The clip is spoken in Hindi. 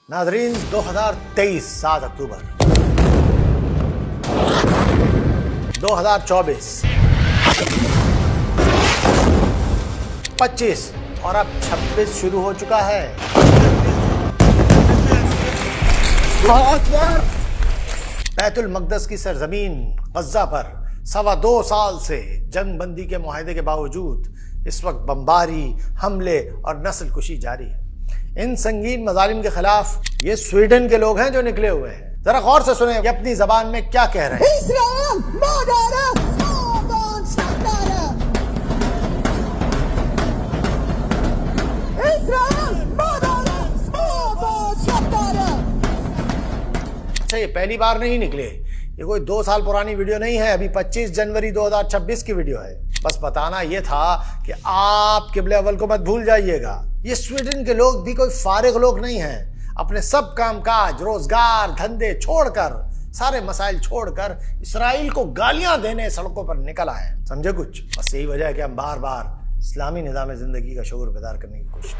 नाजरीन 2023 7 अक्टूबर 2024 25 और अब 26 शुरू हो चुका है। बैतुल मक़दस की सरजमीन गज़्ज़ा पर 2.25 साल से जंग बंदी के मुआहदे के बावजूद इस वक्त बमबारी, हमले और नस्ल कुशी जारी है। इन संगीन मज़ालिम के खिलाफ ये स्वीडन के लोग हैं जो निकले हुए हैं। जरा गौर से सुने कि अपनी जबान में क्या कह रहे हैं। अच्छा, ये पहली बार नहीं निकले, ये कोई 2 साल पुरानी वीडियो नहीं है, अभी 25 जनवरी 2026 की वीडियो है। बस बताना ये था कि आप किबले अव्वल को मत भूल जाइएगा। ये स्वीडन के लोग भी कोई फारिग लोग नहीं हैं। अपने सब कामकाज, रोजगार, धंधे छोड़कर, सारे मसाइल छोड़कर इसराइल को गालियां देने सड़कों पर निकल आए। समझे कुछ? बस यही वजह है कि हम बार बार इस्लामी निज़ाम ज़िंदगी का शऊर बेदार करने की कोशिश